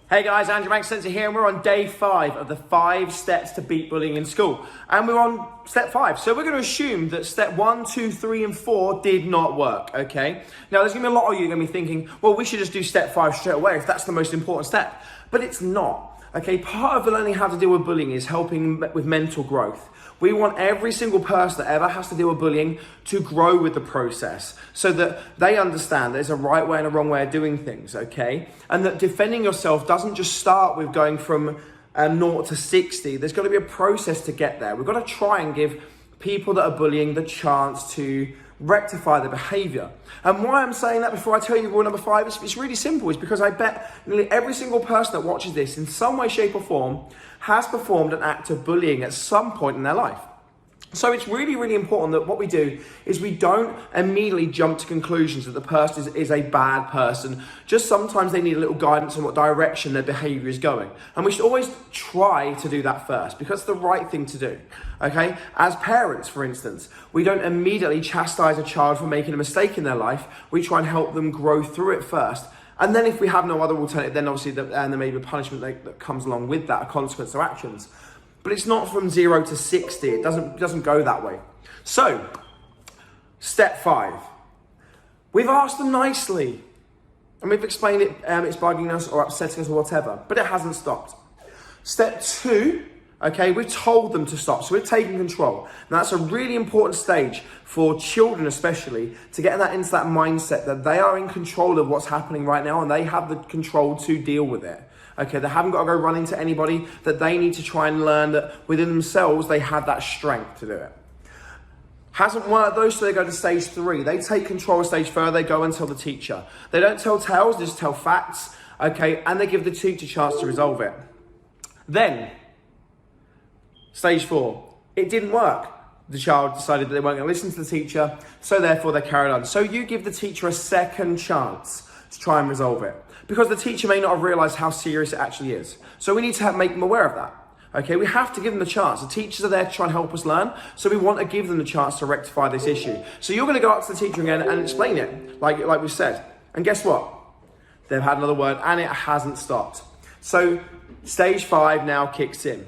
Hey guys, Andrew Max Sensor here, and we're on day 5 of the 5 steps to beat bullying in school. And we're on step 5. So we're going to assume that step 1, 2, 3, and 4 did not work, okay? Now there's going to be a lot of you going to be thinking, well, we should just do step 5 straight away if that's the most important step. But it's not, okay? Part of learning how to deal with bullying is helping with mental growth. We want every single person that ever has to deal with bullying to grow with the process so that they understand there's a right way and a wrong way of doing things, okay? And that defending yourself doesn't just start with going from 0 to 60. There's got to be a process to get there. We've got to try and give people that are bullying the chance to rectify the behavior. And why I'm saying that before I tell you rule number 5, it's really simple. It's because I bet nearly every single person that watches this in some way, shape or form has performed an act of bullying at some point in their life. So it's really, really important that what we do is we don't immediately jump to conclusions that the person is a bad person. Just sometimes they need a little guidance on what direction their behavior is going. And we should always try to do that first because it's the right thing to do, okay? As parents, for instance, we don't immediately chastise a child for making a mistake in their life. We try and help them grow through it first. And then if we have no other alternative, then obviously there may be a punishment that comes along with that, a consequence of actions. But it's not from 0 to 60. It doesn't go that way. So, step 5. We've asked them nicely. And we've explained it, it's bugging us or upsetting us or whatever. But it hasn't stopped. Step 2, okay, we've told them to stop. So we've taken control. Now that's a really important stage for children especially, to get into that mindset that they are in control of what's happening right now and they have the control to deal with it. Okay, they haven't got to go run into anybody, that they need to try and learn that within themselves, they have that strength to do it. Hasn't worked though, so they go to stage 3. They take control of stage further, they go and tell the teacher. They don't tell tales, they just tell facts, okay, and they give the teacher a chance to resolve it. Then, stage 4, it didn't work. The child decided that they weren't going to listen to the teacher, so therefore they carried on. So you give the teacher a second chance to try and resolve it, because the teacher may not have realised how serious it actually is. So we need to make them aware of that. Okay, we have to give them the chance. The teachers are there to try and help us learn, so we want to give them the chance to rectify this issue. So you're going to go up to the teacher again and explain it, like we said. And guess what? They've had another word and it hasn't stopped. So stage 5 now kicks in.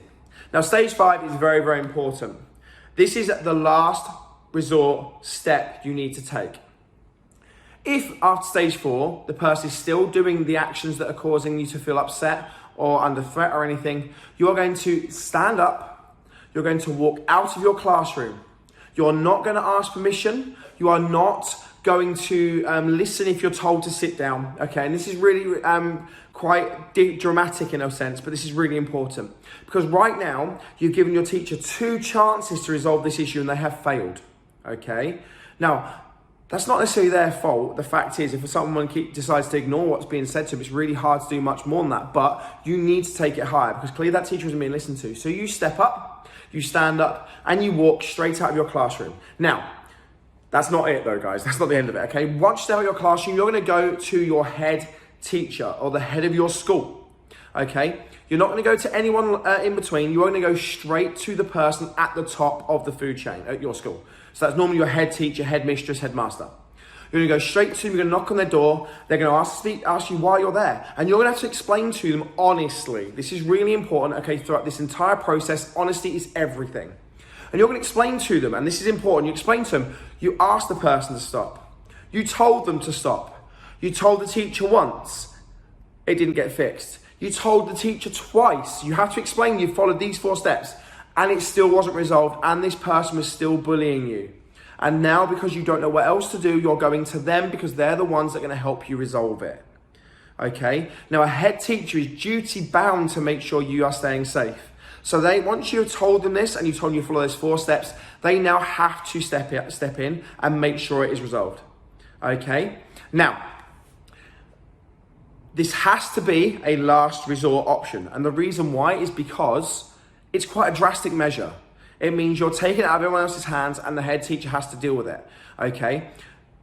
Now stage 5 is very, very important. This is the last resort step you need to take. If after stage 4, the person is still doing the actions that are causing you to feel upset or under threat or anything, you're going to stand up, you're going to walk out of your classroom. You're not going to ask permission. You are not going to listen if you're told to sit down, okay? And this is really quite dramatic in a sense, but this is really important. Because right now, you've given your teacher 2 chances to resolve this issue and they have failed, okay? Now, that's not necessarily their fault. The fact is, if someone decides to ignore what's being said to them, it's really hard to do much more than that. But you need to take it higher because clearly that teacher isn't being listened to. So you step up, you stand up, and you walk straight out of your classroom. Now, that's not it though, guys. That's not the end of it, okay? Once you step out of your classroom, you're going to go to your head teacher or the head of your school, okay? You're not going to go to anyone in between. You're going to go straight to the person at the top of the food chain at your school. So that's normally your head teacher, head mistress, headmaster. You're going to go straight to them, you're going to knock on their door, they're going to ask you why you're there. And you're going to have to explain to them honestly. This is really important, okay, throughout this entire process, honesty is everything. And you're going to explain to them, and this is important, you explain to them, you asked the person to stop. You told them to stop. You told the teacher once, it didn't get fixed. You told the teacher twice. You have to explain you followed these 4 steps. And it still wasn't resolved, and this person was still bullying you. And now, because you don't know what else to do, you're going to them because they're the ones that are going to help you resolve it. Okay? Now, a head teacher is duty bound to make sure you are staying safe. So once you've told them this and you told them you follow those 4 steps, they now have to step in and make sure it is resolved. Okay? Now, this has to be a last resort option. And the reason why is because it's quite a drastic measure. It means you're taking it out of everyone else's hands and the head teacher has to deal with it, okay?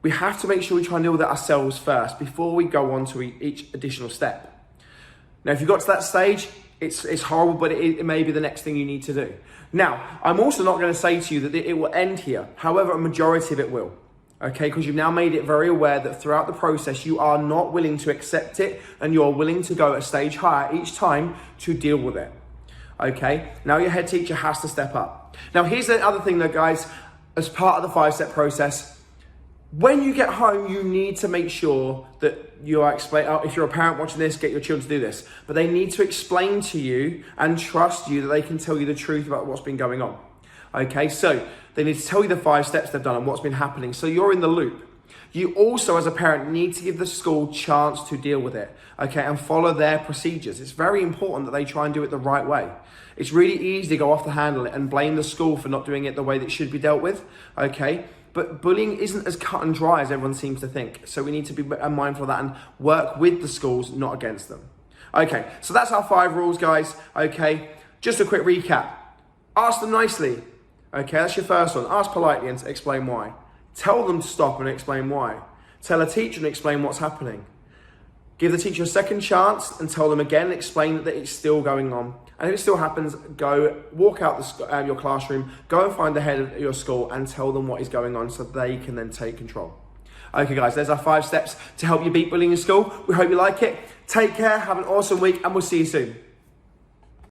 We have to make sure we try and deal with it ourselves first before we go on to each additional step. Now, if you got to that stage, it's horrible, but it may be the next thing you need to do. Now, I'm also not going to say to you that it will end here. However, a majority of it will, Okay, because you've now made it very aware that throughout the process, you are not willing to accept it and you're willing to go a stage higher each time to deal with it. Okay, now your head teacher has to step up. Now, here's the other thing though, guys, as part of the 5-step process, when you get home, you need to make sure that you are if you're a parent watching this, get your children to do this, but they need to explain to you and trust you that they can tell you the truth about what's been going on. Okay, so they need to tell you the 5 steps they've done and what's been happening, so you're in the loop. You also, as a parent, need to give the school chance to deal with it, okay, and follow their procedures. It's very important that they try and do it the right way. It's really easy to go off the handle and blame the school for not doing it the way that it should be dealt with, okay? But bullying isn't as cut and dry as everyone seems to think, so we need to be mindful of that and work with the schools, not against them. Okay, so that's our 5 rules, guys, okay? Just a quick recap. Ask them nicely. Okay, that's your first one. Ask politely and explain why. Tell them to stop and explain why. Tell a teacher and explain what's happening. Give the teacher a second chance and tell them again and explain that it's still going on. And if it still happens, go walk out your classroom, go and find the head of your school and tell them what is going on so they can then take control. Okay guys, there's our 5 steps to help you beat bullying in school. We hope you like it. Take care, have an awesome week, and we'll see you soon.